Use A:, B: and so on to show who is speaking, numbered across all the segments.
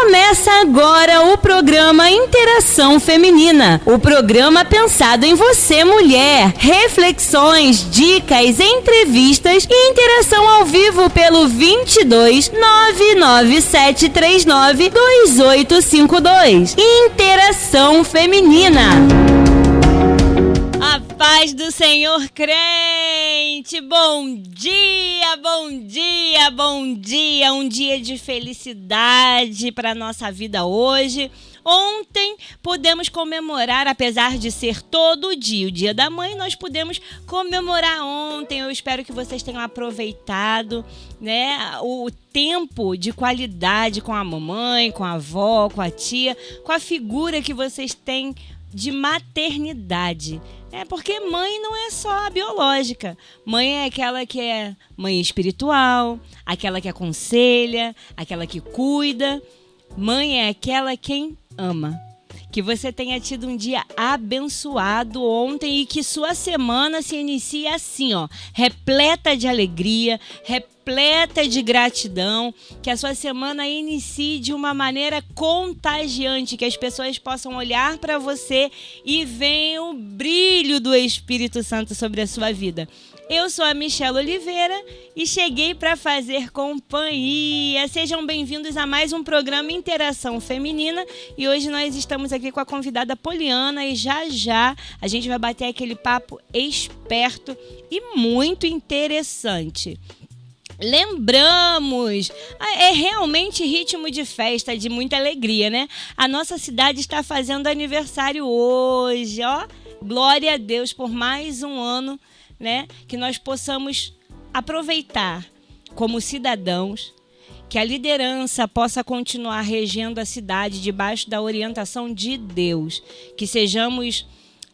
A: Começa agora o programa Interação Feminina, o programa pensado em você, mulher. Reflexões, dicas, entrevistas e interação ao vivo pelo 22 99739 2852. Interação Feminina. A paz do Senhor, crente! Bom dia, bom dia, bom dia! Um dia de felicidade para a nossa vida hoje. Ontem pudemos comemorar, apesar de ser todo dia o Dia da Mãe, nós pudemos comemorar ontem. Eu espero que vocês tenham aproveitado, né, o tempo de qualidade com a mamãe, com a avó, com a tia, com a figura que vocês têm de maternidade. Porque mãe não é só a biológica. Mãe é aquela que é mãe espiritual, aquela que aconselha, aquela que cuida. Mãe é aquela quem ama. Que você tenha tido um dia abençoado ontem e que sua semana se inicie assim, repleta de alegria, repleta de gratidão, que a sua semana inicie de uma maneira contagiante, que as pessoas possam olhar para você e venham o brilho do Espírito Santo sobre a sua vida. Eu sou a Michelle Oliveira e cheguei para fazer companhia. Sejam bem-vindos a mais um programa Interação Feminina e hoje nós estamos aqui com a convidada Poliana e já a gente vai bater aquele papo esperto e muito interessante. Lembramos, é realmente ritmo de festa, de muita alegria, né? A nossa cidade está fazendo aniversário hoje, Glória a Deus por mais um ano, né? Que nós possamos aproveitar como cidadãos, que a liderança possa continuar regendo a cidade debaixo da orientação de Deus, que sejamos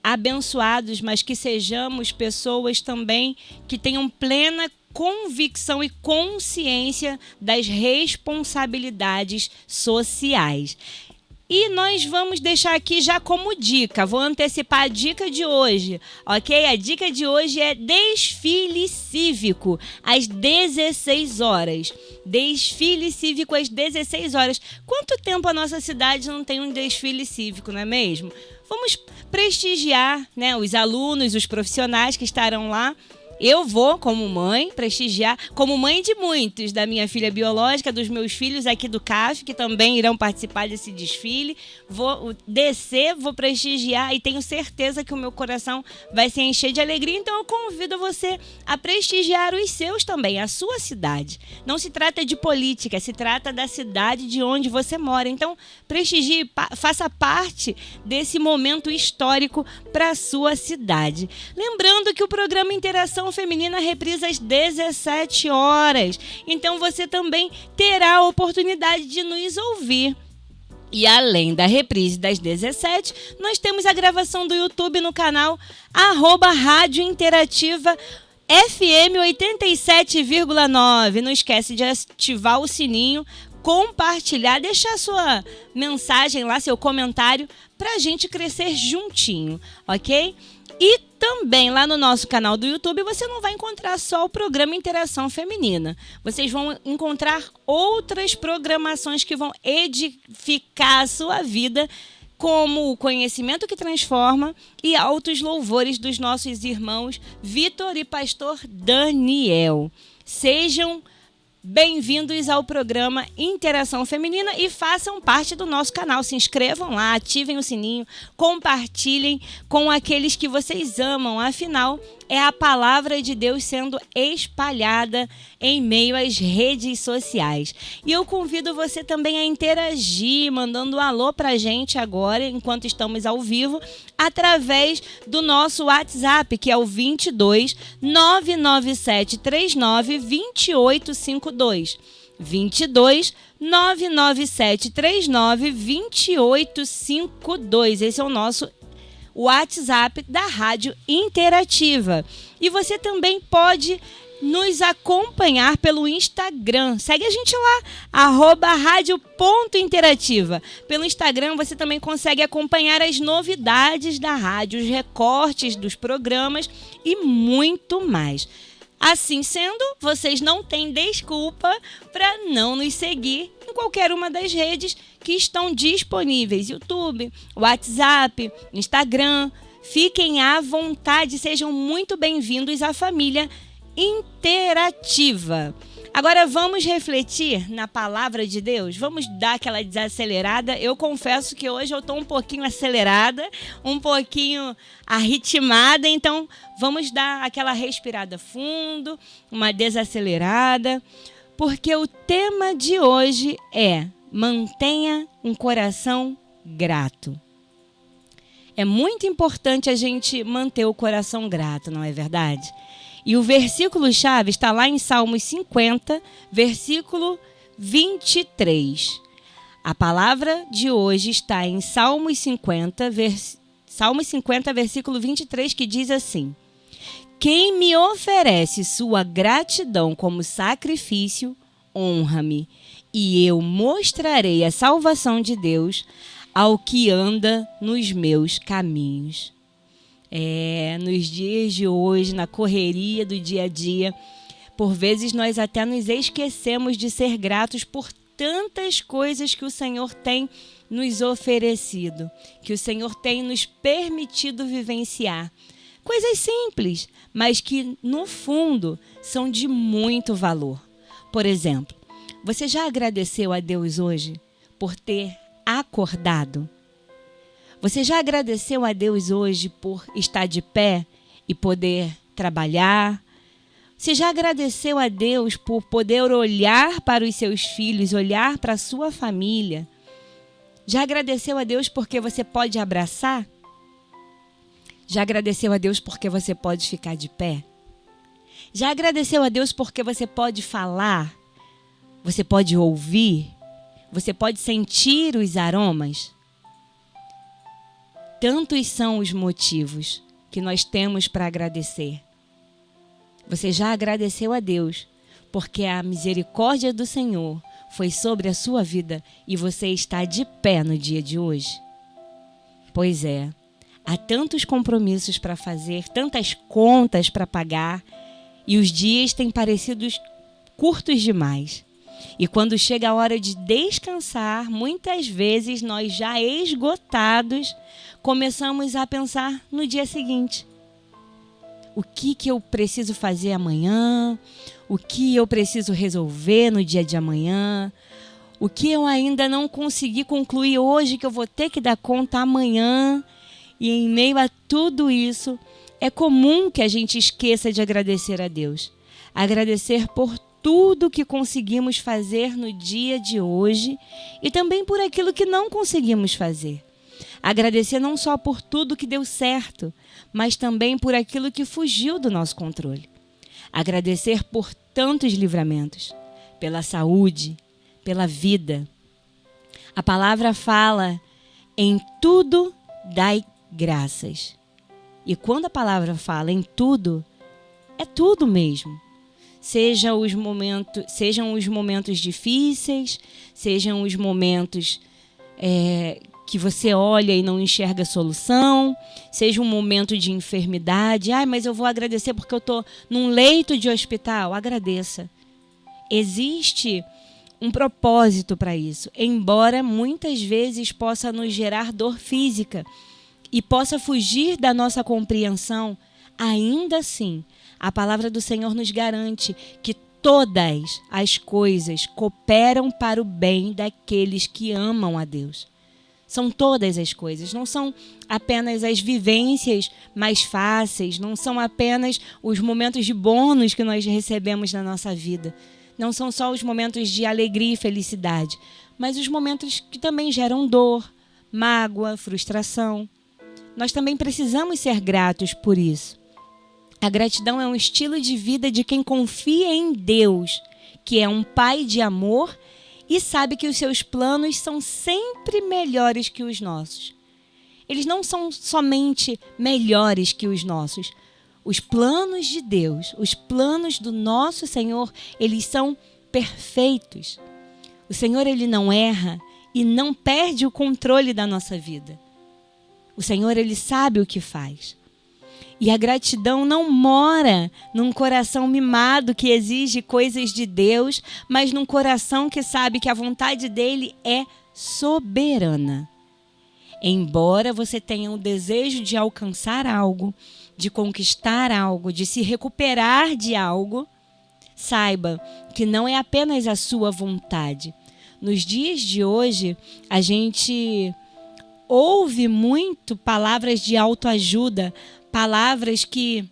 A: abençoados, mas que sejamos pessoas também que tenham plena convicção e consciência das responsabilidades sociais. E nós vamos deixar aqui já como dica, vou antecipar a dica de hoje, ok? A dica de hoje é desfile cívico às 16 horas. Desfile cívico às 16 horas. Quanto tempo a nossa cidade não tem um desfile cívico, não é mesmo? Vamos prestigiar, né, os alunos, os profissionais que estarão lá. Eu vou, como mãe, prestigiar, como mãe de muitos, da minha filha biológica, dos meus filhos aqui do CAF, que também irão participar desse desfile. Vou descer, vou prestigiar e tenho certeza que o meu coração vai se encher de alegria. Então eu convido você a prestigiar os seus também, a sua cidade. Não se trata de política, se trata da cidade de onde você mora. Então prestigie, faça parte desse momento histórico para a sua cidade. Lembrando que o programa Interação Feminina reprisa às 17 horas. Então você também terá a oportunidade de nos ouvir. E além da reprise das 17, nós temos a gravação do YouTube no canal @Rádio Interativa FM 87,9. Não esquece de ativar o sininho, compartilhar, deixar sua mensagem lá, seu comentário, para a gente crescer juntinho, ok? E também lá no nosso canal do YouTube você não vai encontrar só o programa Interação Feminina. Vocês vão encontrar outras programações que vão edificar a sua vida, como o Conhecimento que Transforma e Altos Louvores dos nossos irmãos Vitor e Pastor Daniel. Sejam bem-vindos ao programa Interação Feminina e façam parte do nosso canal. Se inscrevam lá, ativem o sininho, compartilhem com aqueles que vocês amam. Afinal, é a palavra de Deus sendo espalhada em meio às redes sociais. E eu convido você também a interagir, mandando um alô pra gente agora, enquanto estamos ao vivo, através do nosso WhatsApp, que é o 22 997 39 2852. 22 997 39 2852. Esse é o nosso WhatsApp da Rádio Interativa. E você também pode nos acompanhar pelo Instagram. Segue a gente lá, @rádio.interativa. Pelo Instagram você também consegue acompanhar as novidades da rádio, os recortes dos programas e muito mais. Assim sendo, vocês não têm desculpa para não nos seguir em qualquer uma das redes que estão disponíveis. YouTube, WhatsApp, Instagram. Fiquem à vontade, sejam muito bem-vindos à família interativa. Agora vamos refletir na palavra de Deus? Vamos dar aquela desacelerada? Eu confesso que hoje eu estou um pouquinho acelerada, um pouquinho arritmada, então vamos dar aquela respirada fundo, uma desacelerada, porque o tema de hoje é: mantenha um coração grato. É muito importante a gente manter o coração grato, não é verdade? E o versículo-chave está lá em Salmos 50, versículo 23. A palavra de hoje está em Salmos 50, versículo 23, que diz assim: quem me oferece sua gratidão como sacrifício, honra-me, e eu mostrarei a salvação de Deus ao que anda nos meus caminhos. Nos dias de hoje, na correria do dia a dia, por vezes nós até nos esquecemos de ser gratos por tantas coisas que o Senhor tem nos oferecido, que o Senhor tem nos permitido vivenciar. Coisas simples, mas que no fundo são de muito valor. Por exemplo, você já agradeceu a Deus hoje por ter acordado? Você já agradeceu a Deus hoje por estar de pé e poder trabalhar? Você já agradeceu a Deus por poder olhar para os seus filhos, olhar para a sua família? Já agradeceu a Deus porque você pode abraçar? Já agradeceu a Deus porque você pode ficar de pé? Já agradeceu a Deus porque você pode falar? Você pode ouvir? Você pode sentir os aromas? Tantos são os motivos que nós temos para agradecer. Você já agradeceu a Deus porque a misericórdia do Senhor foi sobre a sua vida e você está de pé no dia de hoje? Pois é, há tantos compromissos para fazer, tantas contas para pagar e os dias têm parecido curtos demais. E quando chega a hora de descansar, muitas vezes nós já esgotados, começamos a pensar no dia seguinte. O que eu preciso fazer amanhã? O que eu preciso resolver no dia de amanhã? O que eu ainda não consegui concluir hoje que eu vou ter que dar conta amanhã? E em meio a tudo isso, é comum que a gente esqueça de agradecer a Deus. Agradecer por tudo que conseguimos fazer no dia de hoje e também por aquilo que não conseguimos fazer. Agradecer não só por tudo que deu certo, mas também por aquilo que fugiu do nosso controle. Agradecer por tantos livramentos, pela saúde, pela vida. A palavra fala: em tudo dai graças. E quando a palavra fala em tudo, é tudo mesmo. Sejam os momentos difíceis, sejam os momentos que você olha e não enxerga solução, seja um momento de enfermidade. Mas eu vou agradecer porque eu estou num leito de hospital. Agradeça. Existe um propósito para isso, embora muitas vezes possa nos gerar dor física e possa fugir da nossa compreensão. Ainda assim, a palavra do Senhor nos garante que todas as coisas cooperam para o bem daqueles que amam a Deus. São todas as coisas, não são apenas as vivências mais fáceis, não são apenas os momentos de bônus que nós recebemos na nossa vida. Não são só os momentos de alegria e felicidade, mas os momentos que também geram dor, mágoa, frustração. Nós também precisamos ser gratos por isso. A gratidão é um estilo de vida de quem confia em Deus, que é um Pai de amor e sabe que os seus planos são sempre melhores que os nossos. Eles não são somente melhores que os nossos. Os planos de Deus, os planos do nosso Senhor, eles são perfeitos. O Senhor, ele não erra e não perde o controle da nossa vida. O Senhor, ele sabe o que faz. E a gratidão não mora num coração mimado que exige coisas de Deus, mas num coração que sabe que a vontade dele é soberana. Embora você tenha o desejo de alcançar algo, de conquistar algo, de se recuperar de algo, saiba que não é apenas a sua vontade. Nos dias de hoje, a gente ouve muito palavras de autoajuda, palavras que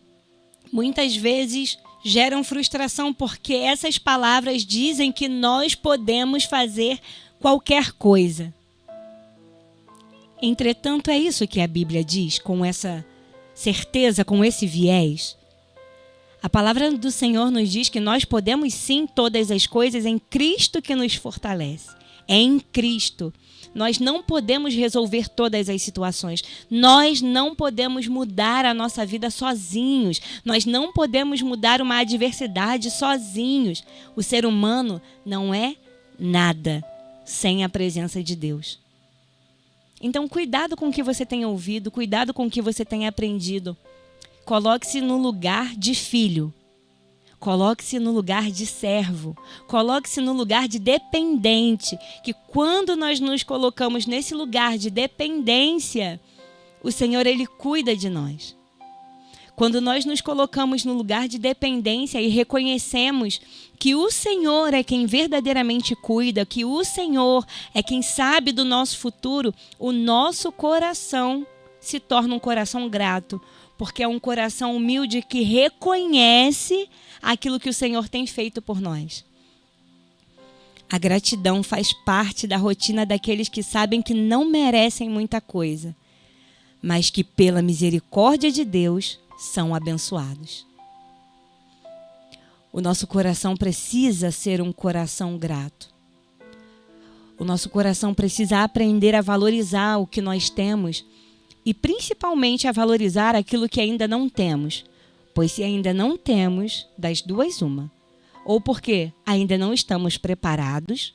A: muitas vezes geram frustração, porque essas palavras dizem que nós podemos fazer qualquer coisa. Entretanto, é isso que a Bíblia diz, com essa certeza, com esse viés. A palavra do Senhor nos diz que nós podemos sim todas as coisas em Cristo que nos fortalece. É em Cristo. Nós não podemos resolver todas as situações. Nós não podemos mudar a nossa vida sozinhos. Nós não podemos mudar uma adversidade sozinhos. O ser humano não é nada sem a presença de Deus. Então, cuidado com o que você tem ouvido, cuidado com o que você tem aprendido. Coloque-se no lugar de filho. Coloque-se no lugar de servo. Coloque-se no lugar de dependente. Que quando nós nos colocamos nesse lugar de dependência, o Senhor, Ele cuida de nós. Quando nós nos colocamos no lugar de dependência e reconhecemos que o Senhor é quem verdadeiramente cuida, que o Senhor é quem sabe do nosso futuro, o nosso coração se torna um coração grato, porque é um coração humilde que reconhece aquilo que o Senhor tem feito por nós. A gratidão faz parte da rotina daqueles que sabem que não merecem muita coisa, mas que pela misericórdia de Deus são abençoados. O nosso coração precisa ser um coração grato. O nosso coração precisa aprender a valorizar o que nós temos e principalmente a valorizar aquilo que ainda não temos. Pois se ainda não temos, das duas uma. Ou porque ainda não estamos preparados,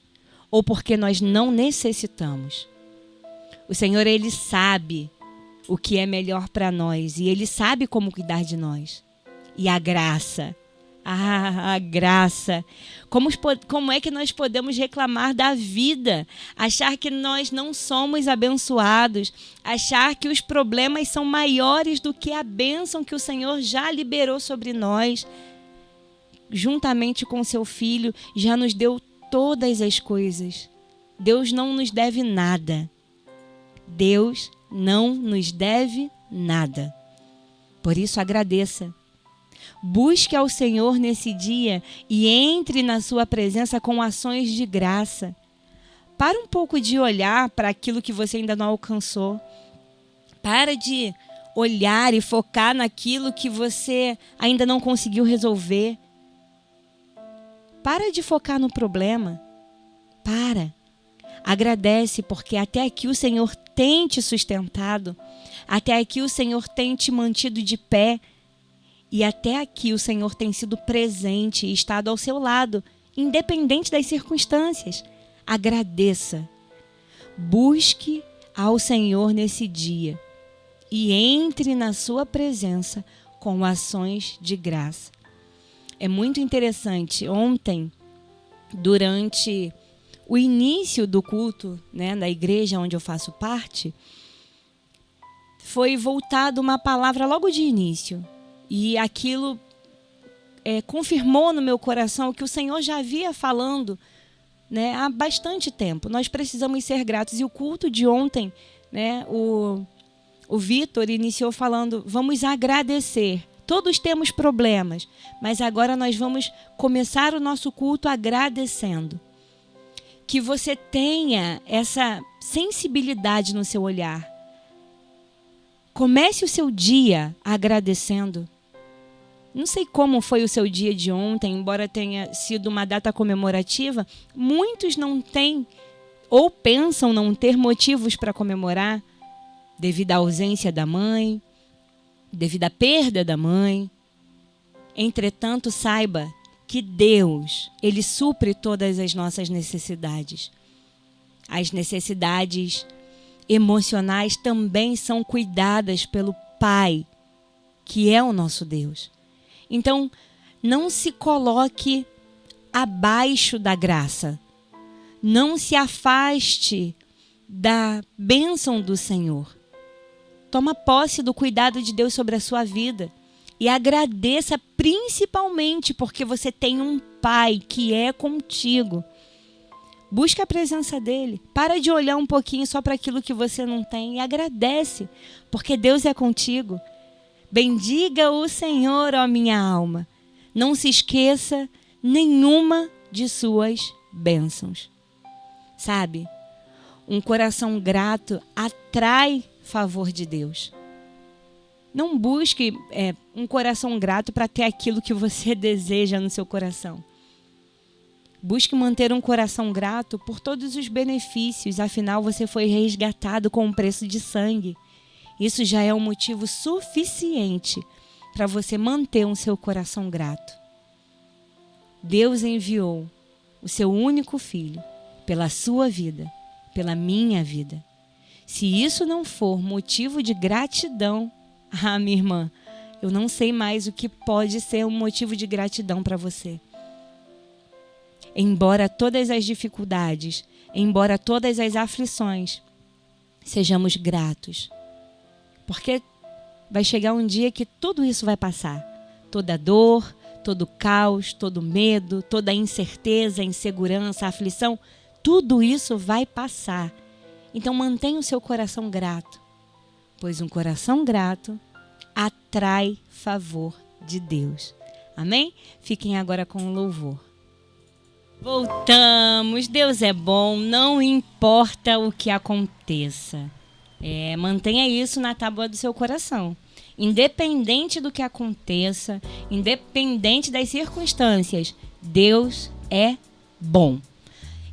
A: ou porque nós não necessitamos. O Senhor, Ele sabe o que é melhor para nós e Ele sabe como cuidar de nós. E a graça, a graça. Como é que nós podemos reclamar da vida? Achar que nós não somos abençoados, achar que os problemas são maiores do que a bênção que o Senhor já liberou sobre nós. Juntamente com seu Filho, já nos deu todas as coisas. Deus não nos deve nada. Deus não nos deve nada. Por isso, agradeça. Busque ao Senhor nesse dia e entre na sua presença com ações de graça. Para um pouco de olhar para aquilo que você ainda não alcançou. Para de olhar e focar naquilo que você ainda não conseguiu resolver. Para de focar no problema. Para. Agradece, porque até aqui o Senhor tem te sustentado, até aqui o Senhor tem te mantido de pé e até aqui o Senhor tem sido presente e estado ao seu lado, independente das circunstâncias. Agradeça. Busque ao Senhor nesse dia e entre na sua presença com ações de graça. É muito interessante. Ontem, durante o início do culto, né, da igreja onde eu faço parte, foi voltada uma palavra logo de início. E aquilo confirmou no meu coração o que o Senhor já havia falando, né, há bastante tempo. Nós precisamos ser gratos. E o culto de ontem, né, o Vitor iniciou falando, vamos agradecer. Todos temos problemas, mas agora nós vamos começar o nosso culto agradecendo. Que você tenha essa sensibilidade no seu olhar. Comece o seu dia agradecendo. Não sei como foi o seu dia de ontem, embora tenha sido uma data comemorativa, muitos não têm ou pensam não ter motivos para comemorar devido à ausência da mãe, devido à perda da mãe. Entretanto, saiba que Deus, Ele supre todas as nossas necessidades. As necessidades emocionais também são cuidadas pelo Pai. que é o nosso Deus. Então, não se coloque abaixo da graça. Não se afaste da bênção do Senhor. Toma posse do cuidado de Deus sobre a sua vida e agradeça principalmente porque você tem um Pai que é contigo. Busca a presença dele. Para de olhar um pouquinho só para aquilo que você não tem e agradece, porque Deus é contigo. Bendiga o Senhor, ó minha alma. Não se esqueça nenhuma de suas bênçãos. Sabe? Um coração grato atrai favor de Deus. Não busque um coração grato para ter aquilo que você deseja no seu coração. Busque manter um coração grato por todos os benefícios, afinal você foi resgatado com um preço de sangue. Isso já é um motivo suficiente para você manter um seu coração grato. Deus enviou o seu único filho pela sua vida, pela minha vida. Se isso não for motivo de gratidão, minha irmã, eu não sei mais o que pode ser um motivo de gratidão para você. Embora todas as dificuldades, embora todas as aflições, sejamos gratos. Porque vai chegar um dia que tudo isso vai passar. Toda dor, todo caos, todo medo, toda incerteza, insegurança, aflição, tudo isso vai passar. Então mantenha o seu coração grato, pois um coração grato atrai favor de Deus. Amém? Fiquem agora com o louvor. Voltamos. Deus é bom, não importa o que aconteça. Mantenha isso na tábua do seu coração. Independente do que aconteça, independente das circunstâncias, Deus é bom.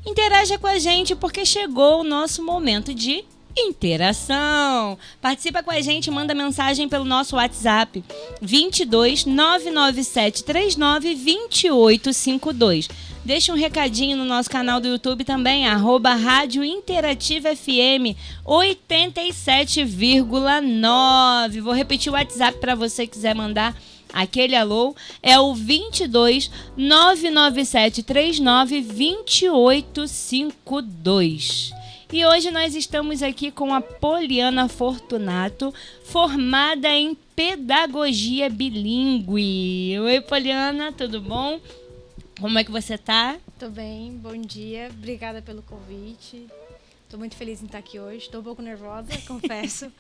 A: Interaja com a gente porque chegou o nosso momento de interação. Participa com a gente, manda mensagem pelo nosso WhatsApp 22 997 39 2852. Deixa um recadinho no nosso canal do YouTube também, @Rádio Interativa FM 87,9. Vou repetir o WhatsApp para você que quiser mandar aquele alô. É o 22 997 39 2852. E hoje nós estamos aqui com a Poliana Fortunato, formada em Pedagogia Bilíngue. Oi, Poliana, tudo bom? Como é que você tá?
B: Tô bem, bom dia. Obrigada pelo convite. Tô muito feliz em estar aqui hoje. Tô um pouco nervosa, confesso,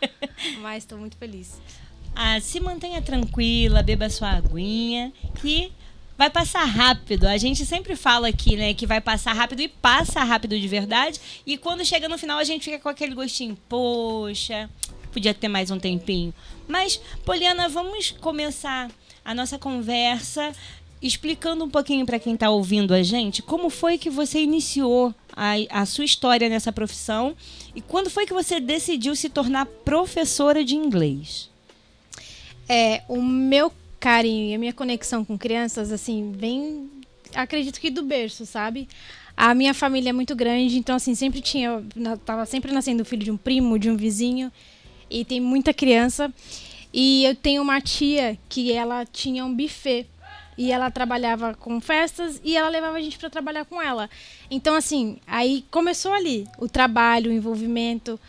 B: mas tô muito feliz.
A: Se mantenha tranquila, beba sua aguinha, que vai passar rápido. A gente sempre fala aqui, né, que vai passar rápido e passa rápido de verdade. E quando chega no final a gente fica com aquele gostinho, poxa, podia ter mais um tempinho. Mas, Poliana, vamos começar a nossa conversa explicando um pouquinho para quem está ouvindo a gente como foi que você iniciou a sua história nessa profissão e quando foi que você decidiu se tornar professora de inglês.
B: O meu carinho e a minha conexão com crianças, assim, vem, acredito que do berço, sabe? A minha família é muito grande, então, assim, tava sempre nascendo filho de um primo, de um vizinho, e tem muita criança. E eu tenho uma tia que ela tinha um buffet, e ela trabalhava com festas e ela levava a gente para trabalhar com ela. Então, assim, aí começou ali o trabalho, o envolvimento,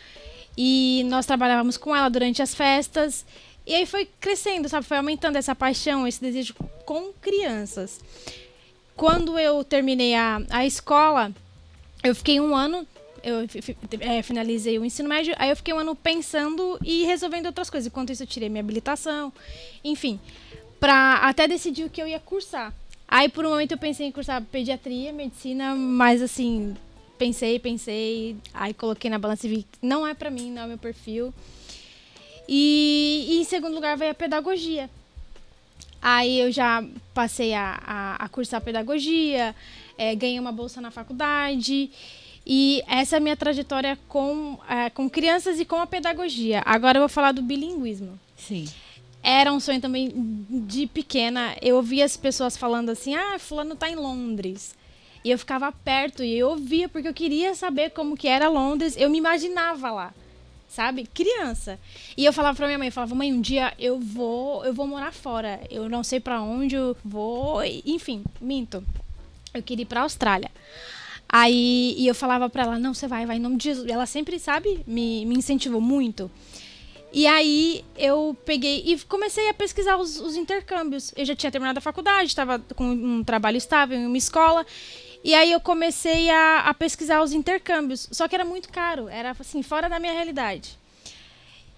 B: e nós trabalhávamos com ela durante as festas. E aí foi crescendo, sabe? Foi aumentando essa paixão, esse desejo com crianças. Quando eu terminei a escola, eu fiquei um ano, eu finalizei o ensino médio, aí eu fiquei um ano pensando e resolvendo outras coisas. Enquanto isso eu tirei minha habilitação, enfim, para até decidir o que eu ia cursar. Aí por um momento eu pensei em cursar pediatria, medicina, mas assim, pensei, aí coloquei na balança e vi que não é para mim, não é meu perfil. E em segundo lugar veio a pedagogia. Aí eu já passei a cursar pedagogia, ganhei uma bolsa na faculdade. E essa é a minha trajetória com crianças e com a pedagogia. Agora eu vou falar do bilinguismo.
A: Sim.
B: Era um sonho também de pequena. Eu ouvia as pessoas falando assim, fulano tá em Londres. E eu ficava perto e eu ouvia porque eu queria saber como que era Londres. Eu me imaginava lá. sabe? Criança. E eu falava pra minha mãe, eu falava, mãe, um dia eu vou morar fora. Eu não sei pra onde eu vou, enfim, minto. Eu queria ir pra Austrália. Aí, e eu falava pra ela, não, você vai em nome de Jesus. Ela sempre, sabe, me incentivou muito. E aí eu peguei e comecei a pesquisar os intercâmbios. Eu já tinha terminado a faculdade, estava com um trabalho estável em uma escola. E aí eu comecei a pesquisar os intercâmbios. Só que era muito caro, era assim, fora da minha realidade.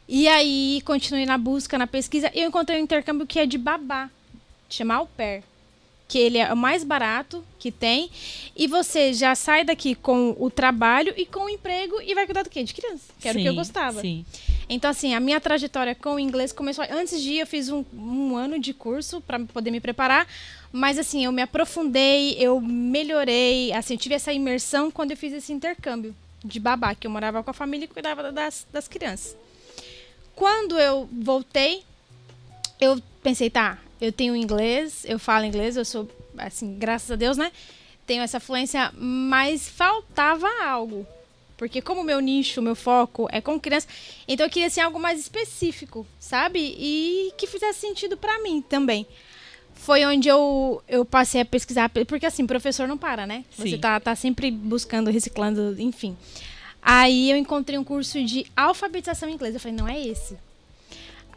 B: E aí continuei na busca, na pesquisa, e eu encontrei um intercâmbio que é de babá, chama Au Pair. Que ele é o mais barato que tem. E você já sai daqui com o trabalho e com o emprego e vai cuidar do quê? De criança. Que era o que eu gostava.
A: Sim.
B: Então, assim, a minha trajetória com o inglês começou... Antes de ir, eu fiz um ano de curso para poder me preparar. Mas, assim, eu me aprofundei, eu melhorei. Assim, eu tive essa imersão quando eu fiz esse intercâmbio de babá, que eu morava com a família e cuidava das crianças. Quando eu voltei, eu pensei, tá, eu tenho inglês, eu falo inglês, eu sou, assim, graças a Deus, né? Tenho essa fluência, mas faltava algo. Porque como o meu nicho, o meu foco é com criança, então eu queria, assim, algo mais específico, sabe? E que fizesse sentido pra mim também. Foi onde eu passei a pesquisar, porque, assim, professor não para, né?
A: Sim.
B: Você tá sempre buscando, reciclando, enfim. Aí eu encontrei um curso de alfabetização em inglês. Eu falei, não é esse.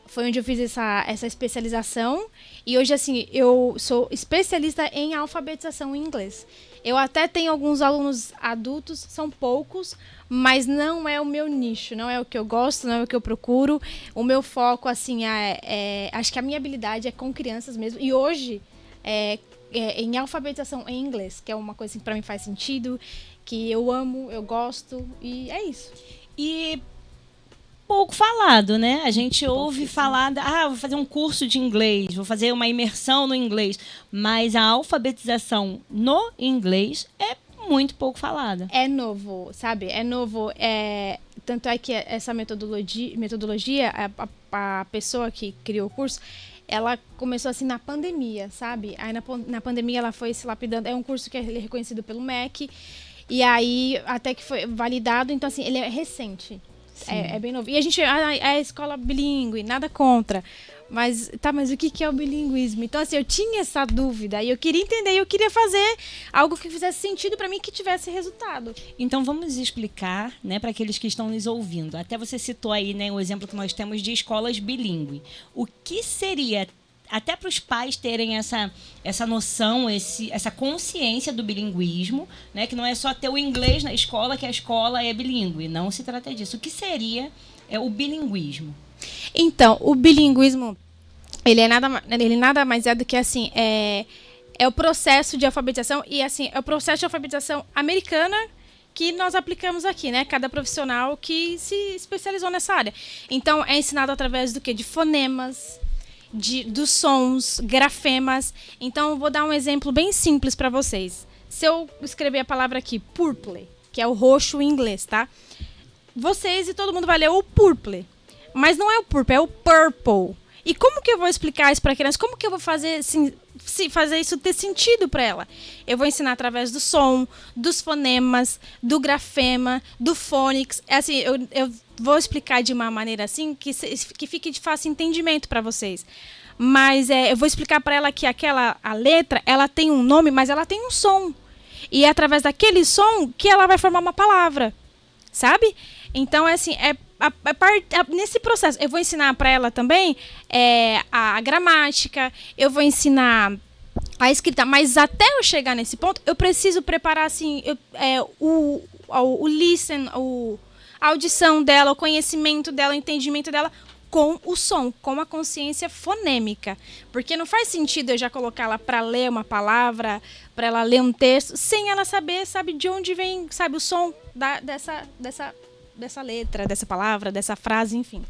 B: Foi onde eu fiz essa especialização. E hoje, assim, eu sou especialista em alfabetização em inglês. Eu até tenho alguns alunos adultos, são poucos, mas não é o meu nicho, não é o que eu gosto, não é o que eu procuro. O meu foco, assim, acho que a minha habilidade é com crianças mesmo. E hoje, em alfabetização em inglês, que é uma coisa que para mim faz sentido, que eu amo, eu gosto, e é isso.
A: E pouco falado, né? A gente ouve falar, vou fazer um curso de inglês, vou fazer uma imersão no inglês, mas a alfabetização no inglês é muito pouco falada.
B: É novo, sabe? É novo. Tanto é que essa metodologia a pessoa que criou o curso, ela começou assim na pandemia, sabe? Aí na pandemia ela foi se lapidando. É um curso que é reconhecido pelo MEC, e aí até que foi validado, então assim, ele é recente. É bem novo. E a gente é escola bilíngue, nada contra. Mas o que é o bilinguismo? Então, assim, eu tinha essa dúvida e eu queria entender, eu queria fazer algo que fizesse sentido para mim, que tivesse resultado.
A: Então, vamos explicar, né, para aqueles que estão nos ouvindo. Até você citou aí, né, o exemplo que nós temos de escolas bilíngue. O que seria, até para os pais terem essa noção, essa consciência do bilinguismo, né, que não é só ter o inglês na escola, que a escola é bilíngue. Não se trata disso. O que seria o bilinguismo?
B: Então, o bilinguismo, ele nada mais é do que, assim, é o processo de alfabetização, e, assim, é o processo de alfabetização americana que nós aplicamos aqui, né? Cada profissional que se especializou nessa área. Então, é ensinado através do quê? De fonemas, dos sons, grafemas. Então, eu vou dar um exemplo bem simples para vocês. Se eu escrever a palavra aqui, purple, que é o roxo em inglês, tá? Vocês e todo mundo vai ler o purple. Mas não é o purple, é o purple. E como que eu vou explicar isso para a criança? Como que eu vou fazer, assim, fazer isso ter sentido para ela? Eu vou ensinar através do som, dos fonemas, do grafema, do phonics. Assim, eu vou explicar de uma maneira assim que fique de fácil entendimento para vocês. Mas eu vou explicar para ela que a letra, ela tem um nome, mas ela tem um som. E é através daquele som que ela vai formar uma palavra, sabe? Então, assim, nesse processo, eu vou ensinar para ela também a gramática, eu vou ensinar a escrita, mas até eu chegar nesse ponto, eu preciso preparar, assim, o listen, a audição dela, o conhecimento dela, o entendimento dela com o som, com a consciência fonêmica. Porque não faz sentido eu já colocar ela para ler uma palavra, para ela ler um texto, sem ela saber, sabe, de onde vem, sabe, o som dessa letra, dessa palavra, dessa frase, enfim.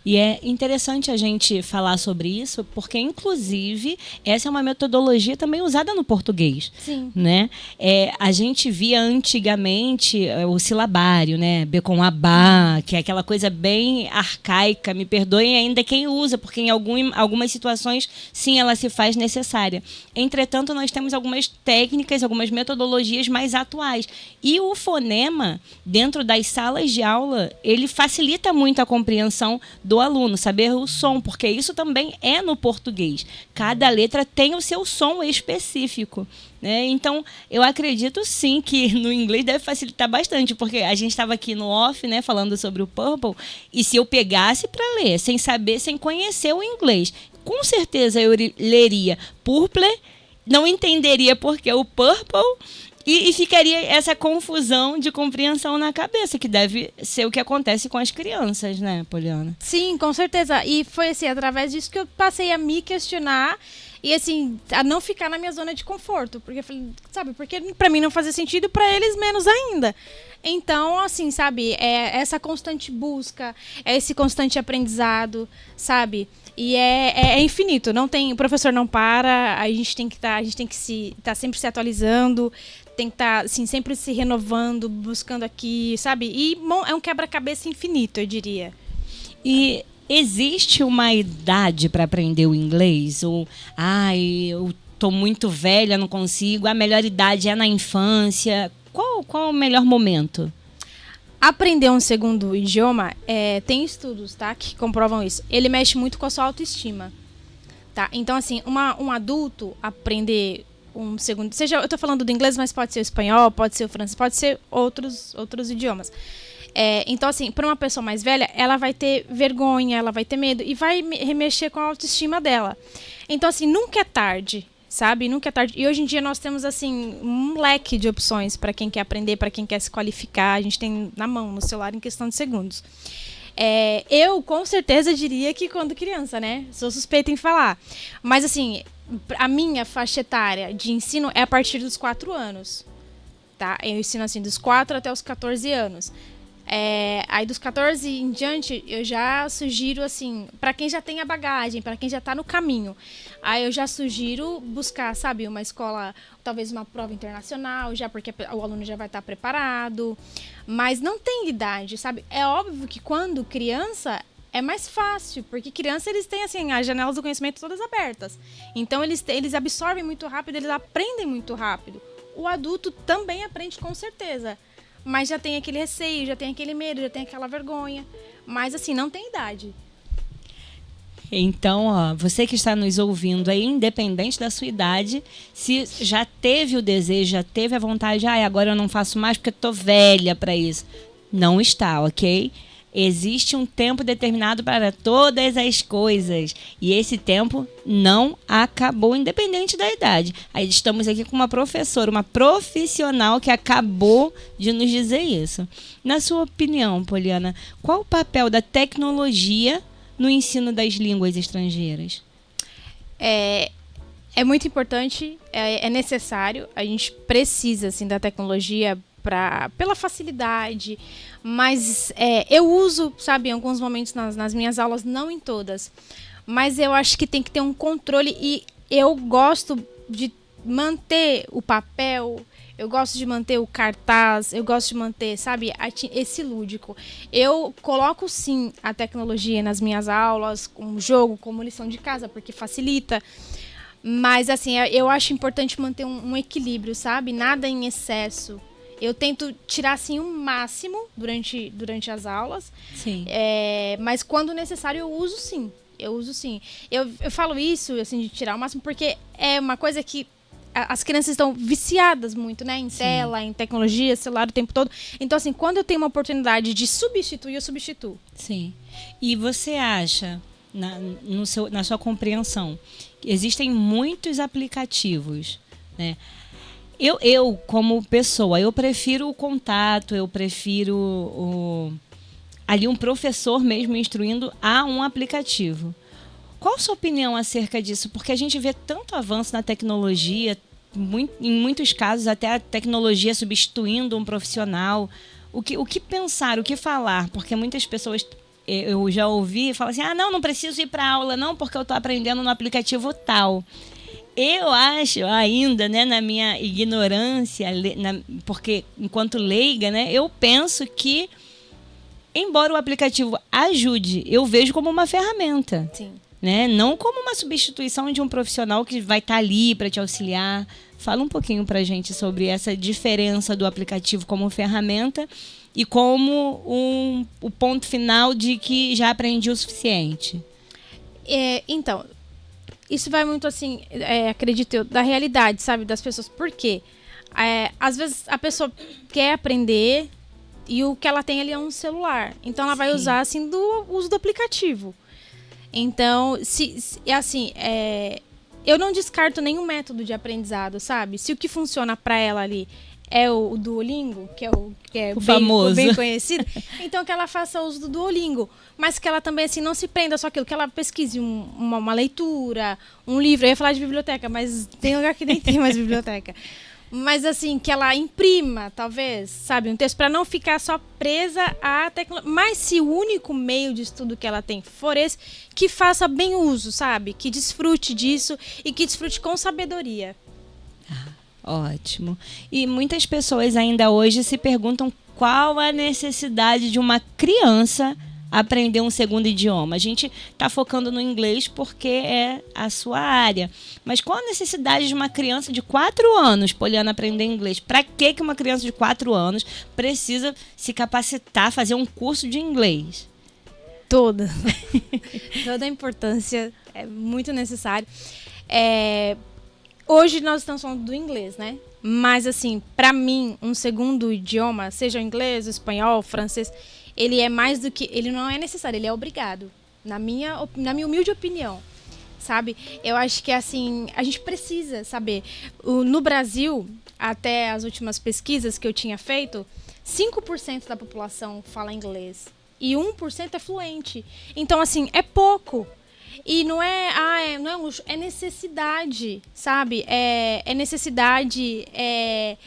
A: E é interessante a gente falar sobre isso, porque, inclusive, essa é uma metodologia também usada no português.
B: Sim.
A: Né? A gente via antigamente o silabário, né? B com abá, que é aquela coisa bem arcaica, me perdoem ainda quem usa, porque em algumas situações, sim, ela se faz necessária. Entretanto, nós temos algumas técnicas, algumas metodologias mais atuais. E o fonema, dentro das salas de aula, ele facilita muito a compreensão do aluno, saber o som, porque isso também é no português. Cada letra tem o seu som específico. Né? Então, eu acredito sim que no inglês deve facilitar bastante, porque a gente estava aqui no off, né, falando sobre o Purple, e se eu pegasse para ler, sem saber, sem conhecer o inglês, com certeza eu leria Purple, não entenderia porque o Purple, e ficaria essa confusão de compreensão na cabeça, que deve ser o que acontece com as crianças, né, Poliana?
B: Sim, com certeza. E foi assim, através disso que eu passei a me questionar e assim, a não ficar na minha zona de conforto. Porque, sabe, porque pra mim não fazia sentido, pra eles menos ainda. Então, assim, sabe, é essa constante busca, é esse constante aprendizado, sabe? E é infinito, não tem, o professor não para, a gente tem que estar sempre se atualizando, tem que estar assim, sempre se renovando, buscando aqui, sabe? E é um quebra-cabeça infinito, eu diria.
A: E existe uma idade para aprender o inglês? Ou, eu tô muito velha, não consigo, a melhor idade é na infância. Qual o melhor momento?
B: Aprender um segundo idioma, tem estudos, tá, que comprovam isso. Ele mexe muito com a sua autoestima, tá? Então, assim, um adulto aprender um segundo... eu estou falando do inglês, mas pode ser o espanhol, pode ser o francês, pode ser outros idiomas. Então, assim, para uma pessoa mais velha, ela vai ter vergonha, ela vai ter medo e vai remexer com a autoestima dela. Então, assim, nunca é tarde, sabe? Nunca é tarde. E hoje em dia nós temos, assim, um leque de opções para quem quer aprender, para quem quer se qualificar. A gente tem na mão, no celular, em questão de segundos. Eu, com certeza, diria que quando criança, né? Sou suspeita em falar. Mas, assim, a minha faixa etária de ensino é a partir dos 4 anos. Tá? Eu ensino, assim, dos 4 até os 14 anos. Aí dos 14 em diante, eu já sugiro, assim, para quem já tem a bagagem, para quem já está no caminho, aí eu já sugiro buscar, sabe, uma escola, talvez uma prova internacional, já porque o aluno já vai estar preparado, mas não tem idade, sabe? É óbvio que quando criança é mais fácil, porque criança eles têm, assim, as janelas do conhecimento todas abertas, então eles absorvem muito rápido, eles aprendem muito rápido. O adulto também aprende com certeza, mas já tem aquele receio, já tem aquele medo, já tem aquela vergonha. Mas, assim, não tem idade.
A: Então, você que está nos ouvindo aí, independente da sua idade, se já teve o desejo, já teve a vontade, agora eu não faço mais porque estou velha para isso. Não está, ok? Existe um tempo determinado para todas as coisas. E esse tempo não acabou, independente da idade. Aí estamos aqui com uma professora, uma profissional que acabou de nos dizer isso. Na sua opinião, Poliana, qual o papel da tecnologia no ensino das línguas estrangeiras?
B: É muito importante, é necessário. A gente precisa, assim, da tecnologia pela facilidade, mas eu uso, sabe, em alguns momentos nas minhas aulas, não em todas, mas eu acho que tem que ter um controle e eu gosto de manter o papel, eu gosto de manter o cartaz, eu gosto de manter, sabe, esse lúdico. Eu coloco sim a tecnologia nas minhas aulas, como jogo, como lição de casa, porque facilita. Mas assim, eu acho importante manter um equilíbrio, sabe? Nada em excesso. Eu tento tirar assim o máximo durante as aulas.
A: Sim.
B: Mas quando necessário eu uso sim. Eu falo isso assim de tirar o máximo porque é uma coisa que as crianças estão viciadas muito, né? Em tela, em tecnologia, celular o tempo todo. Então, assim, quando eu tenho uma oportunidade de substituir, eu substituo.
A: Sim. E você acha, na sua compreensão, que existem muitos aplicativos, né? Eu, como pessoa, eu prefiro o contato, eu prefiro ali um professor mesmo instruindo a um aplicativo. Qual a sua opinião acerca disso? Porque a gente vê tanto avanço na tecnologia, em muitos casos até a tecnologia substituindo um profissional. O que pensar, o que falar? Porque muitas pessoas eu já ouvi falar assim, não preciso ir para aula não, porque eu estou aprendendo no aplicativo tal. Eu acho ainda, né, na minha ignorância, porque enquanto leiga, né, eu penso que, embora o aplicativo ajude, eu vejo como uma ferramenta.
B: Sim.
A: Né? Não como uma substituição de um profissional que vai estar ali para te auxiliar. Fala um pouquinho para a gente sobre essa diferença do aplicativo como ferramenta e como o ponto final de que já aprendi o suficiente.
B: Então, isso vai muito assim, acredito eu, da realidade, sabe, das pessoas. Por quê? Às vezes a pessoa quer aprender e o que ela tem ali é um celular. Então ela vai usar assim do uso do aplicativo. Então, eu não descarto nenhum método de aprendizado, sabe? Se o que funciona para ela ali é o Duolingo, que é
A: o famoso,
B: bem conhecido, então que ela faça uso do Duolingo, mas que ela também assim não se prenda só aquilo, que ela pesquise uma leitura, um livro. Eu ia falar de biblioteca, mas tem lugar que nem tem mais biblioteca. Mas assim, que ela imprima, talvez, sabe, um texto para não ficar só presa à tecnologia. Mas se o único meio de estudo que ela tem for esse, que faça bem uso, sabe? Que desfrute disso e que desfrute com sabedoria.
A: Ótimo. E muitas pessoas ainda hoje se perguntam qual a necessidade de uma criança aprender um segundo idioma. A gente está focando no inglês porque é a sua área. Mas qual a necessidade de uma criança de 4 anos, Poliana, aprender inglês? Para que uma criança de 4 anos precisa se capacitar, fazer um curso de inglês?
B: Toda a importância, é muito necessário. Hoje nós estamos falando do inglês, né? Mas assim, para mim, um segundo idioma, seja o inglês, o espanhol, o francês, ele é mais do que... Ele não é necessário, ele é obrigado. Na minha humilde opinião, sabe? Eu acho que, assim, a gente precisa saber. No Brasil, até as últimas pesquisas que eu tinha feito, 5% da população fala inglês. E 1% é fluente. Então, assim, é pouco. E não é luxo, é necessidade, sabe? É necessidade, é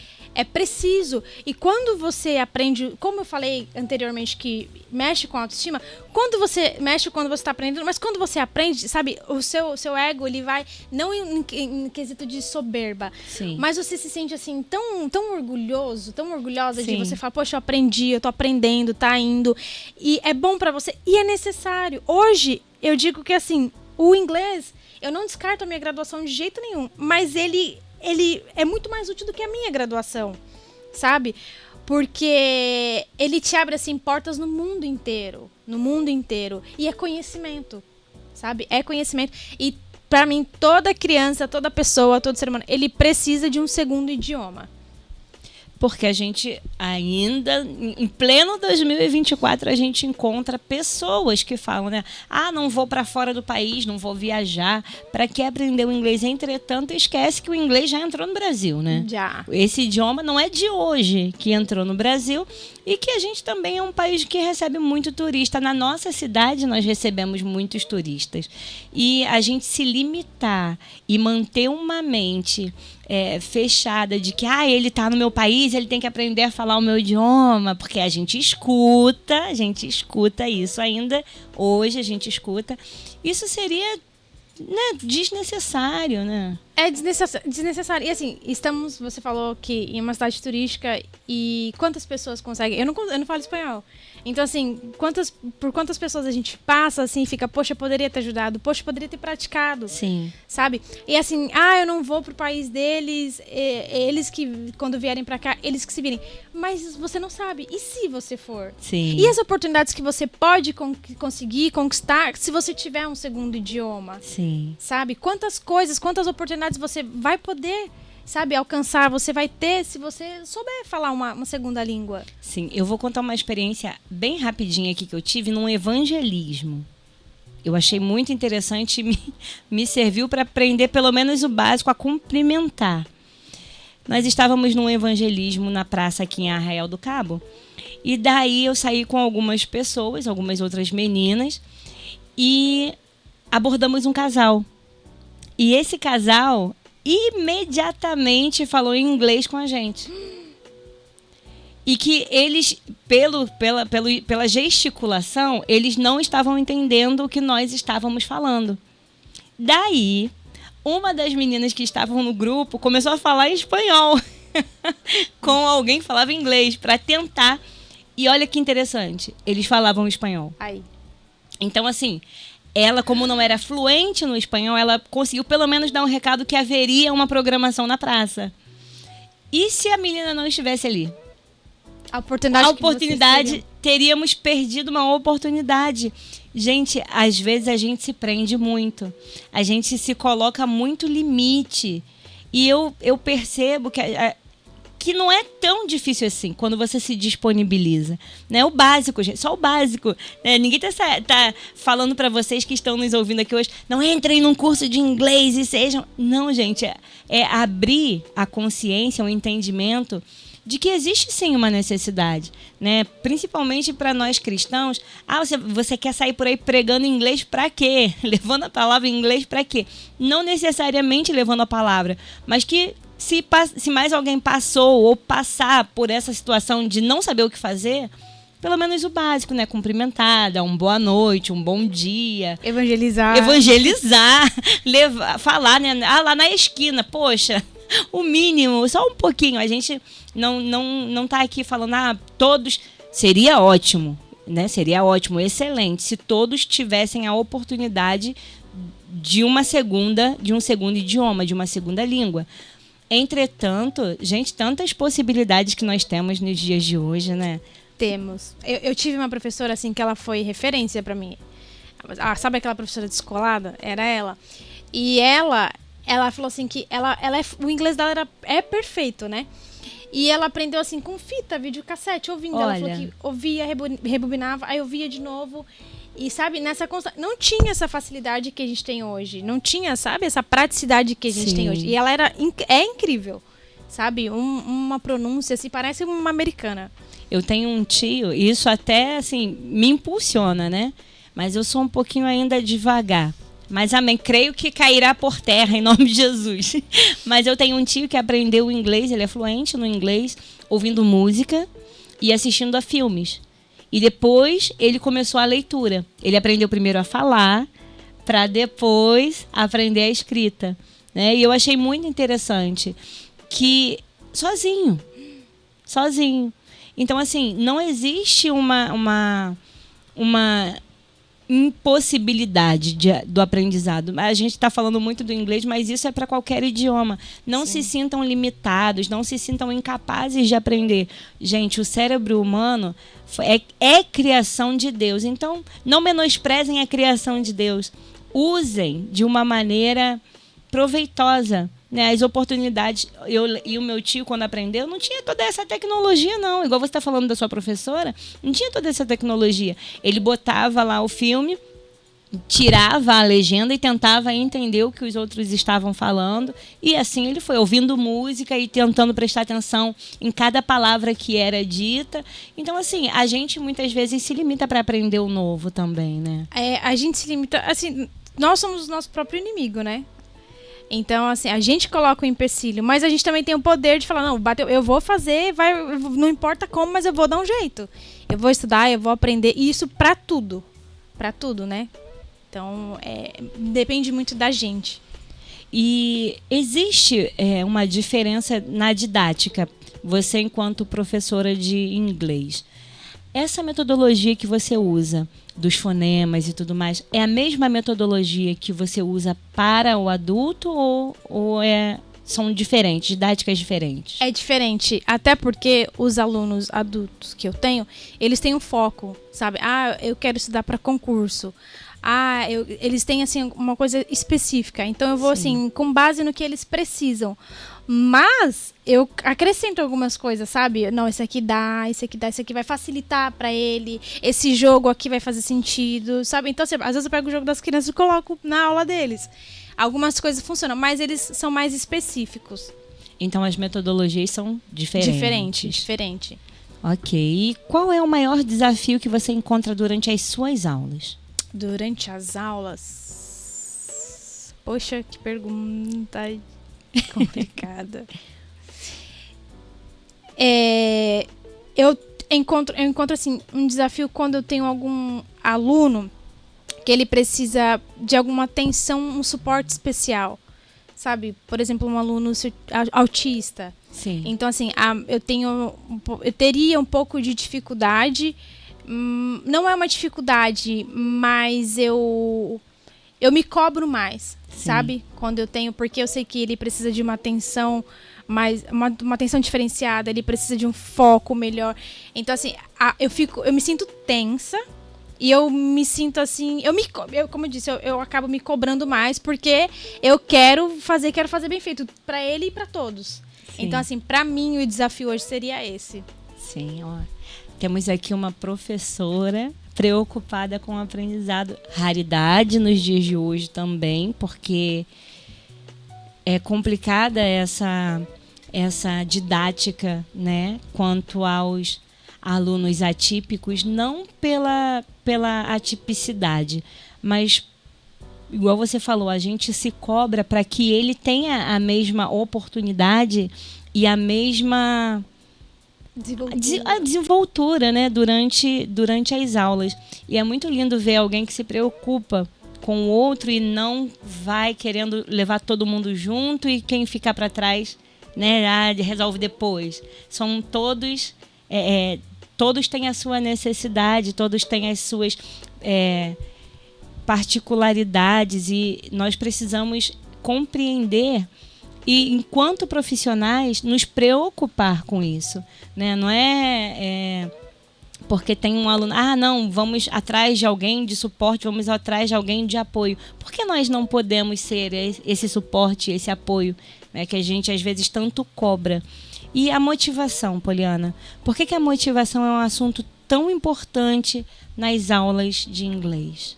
B: preciso. E quando você aprende, como eu falei anteriormente, que mexe com a autoestima, quando você está aprendendo, mas quando você aprende, sabe, o seu ego, ele vai, não em quesito de soberba,
A: Sim.
B: mas você se sente assim, tão orgulhoso, tão orgulhosa. Sim. De você falar, poxa, eu aprendi, eu tô aprendendo, tá indo. E é bom pra você, e é necessário. Hoje, eu digo que assim, o inglês, eu não descarto a minha graduação de jeito nenhum, mas ele é muito mais útil do que a minha graduação, sabe? Porque ele te abre, assim, portas no mundo inteiro. E é conhecimento, sabe? É conhecimento. E, pra mim, toda criança, toda pessoa, todo ser humano, ele precisa de um segundo idioma.
A: Porque a gente ainda, em pleno 2024, a gente encontra pessoas que falam, né? Não vou para fora do país, não vou viajar. Para que aprender o inglês? Entretanto, esquece que o inglês já entrou no Brasil, né?
B: Já.
A: Esse idioma não é de hoje que entrou no Brasil e que a gente também é um país que recebe muito turista. Na nossa cidade, nós recebemos muitos turistas. E a gente se limitar e manter uma mente fechada de que ele está no meu país, ele tem que aprender a falar o meu idioma, porque a gente escuta isso ainda, hoje a gente escuta. Isso seria, né, desnecessário, né? É
B: desnecessário. E assim, você falou que em uma cidade turística, e quantas pessoas conseguem... Eu não falo espanhol. Então, assim, por quantas pessoas a gente passa, assim, fica, poxa, eu poderia ter ajudado, poxa, eu poderia ter praticado.
A: Sim.
B: Sabe? E assim, eu não vou pro país deles, eles que, quando vierem pra cá, eles que se virem. Mas você não sabe. E se você for?
A: Sim.
B: E as oportunidades que você pode conseguir conquistar se você tiver um segundo idioma?
A: Sim.
B: Sabe? Quantas oportunidades você vai poder, sabe, alcançar, você vai ter se você souber falar uma segunda língua.
A: Sim, eu vou contar uma experiência bem rapidinha aqui que eu tive num evangelismo. Eu achei muito interessante e me serviu para aprender pelo menos o básico, a cumprimentar. Nós estávamos num evangelismo na praça aqui em Arraial do Cabo, e daí eu saí com algumas pessoas, algumas outras meninas, e abordamos um casal. E esse casal imediatamente falou em inglês com a gente. E que eles pela gesticulação, eles não estavam entendendo o que nós estávamos falando. Daí, uma das meninas que estavam no grupo começou a falar em espanhol com alguém que falava inglês para tentar. E olha que interessante, eles falavam espanhol.
B: Aí.
A: Então, assim, ela, como não era fluente no espanhol, ela conseguiu pelo menos dar um recado que haveria uma programação na praça. E se a menina não estivesse ali?
B: A oportunidade,
A: teríamos perdido uma oportunidade. Gente, às vezes a gente se prende muito. A gente se coloca muito limite. E eu percebo que não é tão difícil assim quando você se disponibiliza, né? O básico, gente, só o básico, né? Ninguém tá falando para vocês que estão nos ouvindo aqui hoje, não entrem num curso de inglês e sejam... Não, gente, é abrir a consciência, o entendimento de que existe sim uma necessidade, né? Principalmente para nós cristãos. Você quer sair por aí pregando inglês para quê? Levando a palavra em inglês para quê? Não necessariamente levando a palavra, mas que se mais alguém passou ou passar por essa situação de não saber o que fazer, pelo menos o básico, né? Cumprimentar, dar uma boa noite, um bom dia.
B: Evangelizar,
A: falar, né? Lá na esquina, poxa, o mínimo, só um pouquinho. A gente não tá aqui falando, todos... Seria ótimo, né? Seria ótimo, excelente, se todos tivessem a oportunidade de um segundo idioma, de uma segunda língua. Entretanto, gente, tantas possibilidades que nós temos nos dias de hoje, né?
B: Temos. Eu tive uma professora, assim, que ela foi referência pra mim. Sabe aquela professora descolada? Era ela. E ela falou assim que o inglês dela é perfeito, né? E ela aprendeu, assim, com fita, videocassete, ouvindo.
A: Olha.
B: Ela falou que ouvia, rebobinava, aí ouvia de novo. E, sabe, não tinha essa facilidade que a gente tem hoje. Não tinha, sabe, essa praticidade que a gente tem hoje. E ela é incrível, sabe? Uma pronúncia, assim, parece uma americana.
A: Eu tenho um tio, e isso até, assim, me impulsiona, né? Mas eu sou um pouquinho ainda devagar. Mas, amém, creio que cairá por terra, em nome de Jesus. Mas eu tenho um tio que aprendeu inglês, ele é fluente no inglês, ouvindo música e assistindo a filmes. E depois ele começou a leitura. Ele aprendeu primeiro a falar, para depois aprender a escrita, né? E eu achei muito interessante que sozinho. Então, assim, não existe uma impossibilidade do aprendizado. A gente está falando muito do inglês, mas isso é para qualquer idioma. Não se sintam limitados, não se sintam incapazes de aprender. Gente, o cérebro humano é criação de Deus. Então, não menosprezem a criação de Deus. Usem de uma maneira proveitosa, né? As oportunidades. E o meu tio, quando aprendeu, não tinha toda essa tecnologia, não. Igual você está falando da sua professora, não tinha toda essa tecnologia. Ele botava lá o filme, tirava a legenda e tentava entender o que os outros estavam falando. E assim ele foi ouvindo música e tentando prestar atenção em cada palavra que era dita. Então, assim, a gente muitas vezes se limita para aprender o novo também, né?
B: A gente se limita... Assim, nós somos o nosso próprio inimigo, né? Então, assim, a gente coloca o empecilho, mas a gente também tem o poder de falar, não, bateu, eu vou fazer, não importa como, mas eu vou dar um jeito. Eu vou estudar, eu vou aprender, e isso pra tudo, né? Então, depende muito da gente.
A: E existe uma diferença na didática, você enquanto professora de inglês. Essa metodologia que você usa, dos fonemas e tudo mais, é a mesma metodologia que você usa para o adulto ou são diferentes, didáticas diferentes? É
B: diferente, até porque os alunos adultos que eu tenho, eles têm um foco, sabe? Eu quero estudar para concurso. Eles têm, assim, uma coisa específica. Então eu vou, assim, com base no que eles precisam. Mas eu acrescento algumas coisas, sabe? Não, esse aqui dá, esse aqui vai facilitar pra ele. Esse jogo aqui vai fazer sentido, sabe? Então, às vezes eu pego o jogo das crianças e coloco na aula deles. Algumas coisas funcionam, mas eles são mais específicos.
A: Então as metodologias são diferentes.
B: Diferente.
A: Ok. E qual é o maior desafio que você encontra durante as suas aulas?
B: Durante as aulas? Poxa, que pergunta complicada. eu encontro assim, um desafio quando eu tenho algum aluno que ele precisa de alguma atenção, um suporte especial, sabe? Por exemplo, um aluno autista.
A: Sim.
B: Então, assim, eu teria um pouco de dificuldade. Não é uma dificuldade, mas eu me cobro mais,
A: Sim.
B: sabe? Quando eu tenho, porque eu sei que ele precisa de uma atenção mais, uma atenção diferenciada, ele precisa de um foco melhor. Então, assim, eu me sinto tensa e eu me sinto assim, como eu disse, eu acabo me cobrando mais porque eu quero fazer bem feito para ele e para todos.
A: Sim.
B: Então, assim, para mim o desafio hoje seria esse.
A: Sim, ó. Temos aqui uma professora preocupada com o aprendizado. Raridade nos dias de hoje também, porque é complicada essa didática, né, quanto aos alunos atípicos, não pela atipicidade, mas, igual você falou, a gente se cobra para que ele tenha a mesma oportunidade e a mesma desenvoltura, né, durante as aulas. E é muito lindo ver alguém que se preocupa com o outro e não vai querendo levar todo mundo junto e quem ficar para trás, né, resolve depois. São todos, todos têm a sua necessidade, todos têm as suas particularidades e nós precisamos compreender e, enquanto profissionais, nos preocupar com isso, né? Não é porque tem um aluno, não, vamos atrás de alguém de suporte, vamos atrás de alguém de apoio. Por que nós não podemos ser esse suporte, esse apoio, né, que a gente às vezes tanto cobra? E a motivação, Poliana? Por que a motivação é um assunto tão importante nas aulas de inglês?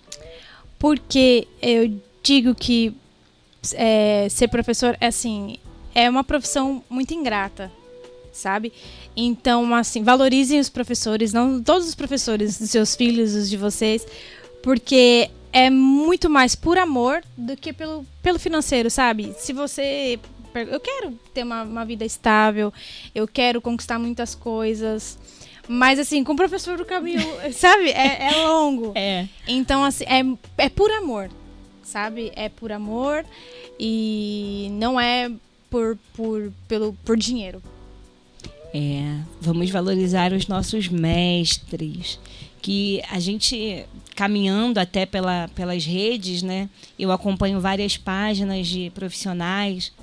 B: Porque eu digo que ser professor é uma profissão muito ingrata, sabe? Então, assim, valorizem os professores, não todos os professores, dos seus filhos, os de vocês, porque é muito mais por amor do que pelo financeiro, sabe? Se você... Eu quero ter uma vida estável, eu quero conquistar muitas coisas, mas, assim, com o professor o caminho, sabe? É longo. Então, assim, é por amor, sabe? É por amor e não é por dinheiro.
A: Vamos valorizar os nossos mestres, que a gente, caminhando até pelas redes, né? Eu acompanho várias páginas de profissionais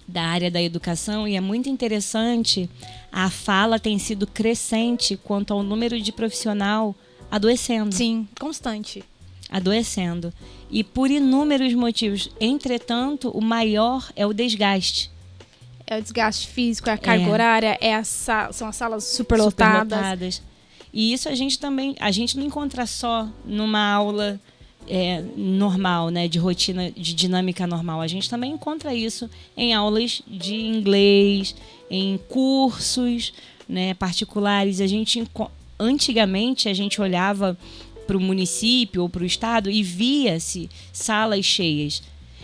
A: da área da educação e é muito interessante, a fala tem sido crescente quanto ao número de profissional adoecendo.
B: Sim, constante.
A: Adoecendo. E por inúmeros motivos. Entretanto, o maior é o desgaste.
B: É o desgaste físico, é a carga horária, são as salas superlotadas.
A: E isso a gente não encontra só numa aula normal, né, de rotina, de dinâmica normal. A gente também encontra isso em aulas de inglês, em cursos, né, particulares. Antigamente a gente olhava para o município ou para o estado e via-se salas cheias.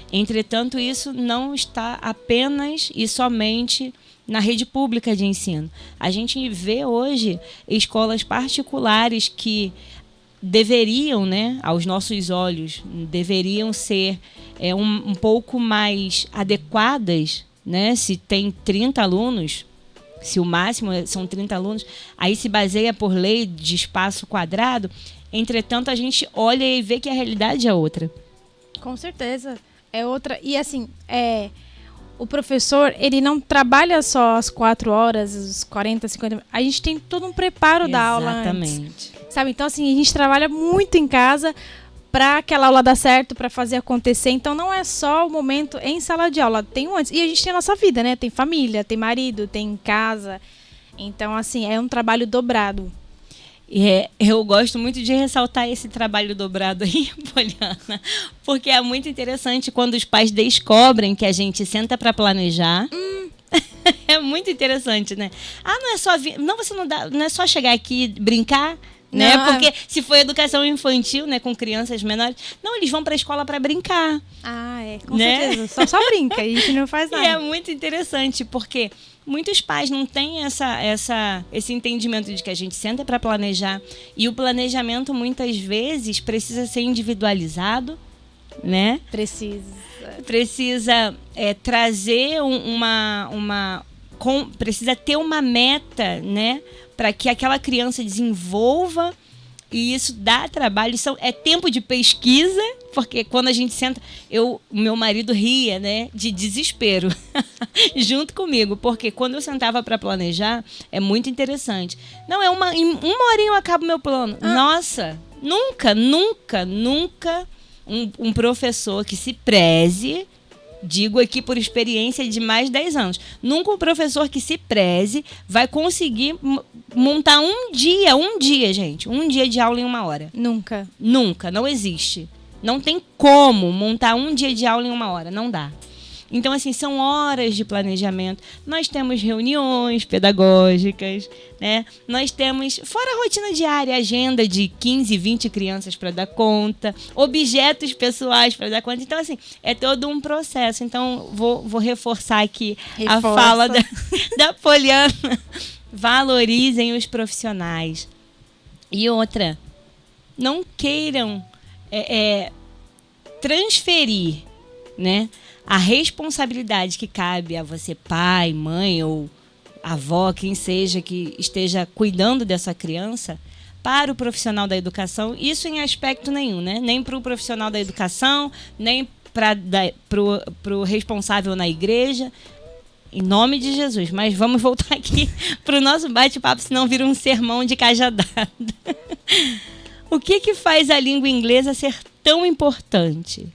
A: Entretanto, isso não está apenas e somente na rede pública de ensino. A gente vê hoje escolas particulares que deveriam, né, aos nossos olhos, deveriam ser um pouco mais adequadas, né? Se tem 30 alunos, se o máximo são 30 alunos, aí se baseia por lei de espaço quadrado. Entretanto, a gente olha e vê que a realidade é outra.
B: Com certeza. É outra. E assim, o professor, ele não trabalha só as 4 horas, os 40, 50... A gente tem todo um preparo da aula antes.
A: Exatamente.
B: Sabe? Então, assim, a gente trabalha muito em casa para aquela aula dar certo, para fazer acontecer. Então, não é só o momento em sala de aula. Tem antes. E a gente tem a nossa vida, né? Tem família, tem marido, tem casa. Então, assim, é um trabalho dobrado.
A: Eu gosto muito de ressaltar esse trabalho dobrado aí, Poliana, porque é muito interessante quando os pais descobrem que a gente senta para planejar. É muito interessante, né? Não é só não é só chegar aqui e brincar, né?
B: Não,
A: Porque se for educação infantil, né, com crianças menores, não, eles vão para a escola para brincar.
B: Com
A: né?
B: certeza. Só brinca, a gente não faz nada.
A: E é muito interessante, porque muitos pais não têm esse entendimento de que a gente senta para planejar. E o planejamento, muitas vezes, precisa ser individualizado, né? Precisa trazer precisa ter uma meta, né? Para que aquela criança desenvolva. E isso dá trabalho, é tempo de pesquisa, porque quando a gente senta, meu marido ria, né, de desespero, junto comigo, porque quando eu sentava para planejar, é muito interessante. Não, em uma horinha eu acabo meu plano. Nossa, nunca um professor que se preze, digo aqui por experiência de mais de 10 anos, nunca um professor que se preze vai conseguir montar um dia, gente, um dia de aula em 1 hora.
B: Nunca,
A: não existe. Não tem como montar um dia de aula em 1 hora, não dá. Então, assim, são horas de planejamento. Nós temos reuniões pedagógicas, né? Nós temos, fora a rotina diária, agenda de 15, 20 crianças para dar conta, objetos pessoais para dar conta. Então, assim, é todo um processo. Então, vou reforçar aqui a fala da Poliana. Valorizem os profissionais. E outra, não queiram transferir, né, a responsabilidade que cabe a você, pai, mãe ou avó, quem seja que esteja cuidando dessa criança, para o profissional da educação, isso em aspecto nenhum, né? Nem para o profissional da educação, nem para o responsável na igreja, em nome de Jesus. Mas vamos voltar aqui para o nosso bate-papo, senão vira um sermão de cajadada. O que faz a língua inglesa ser tão importante?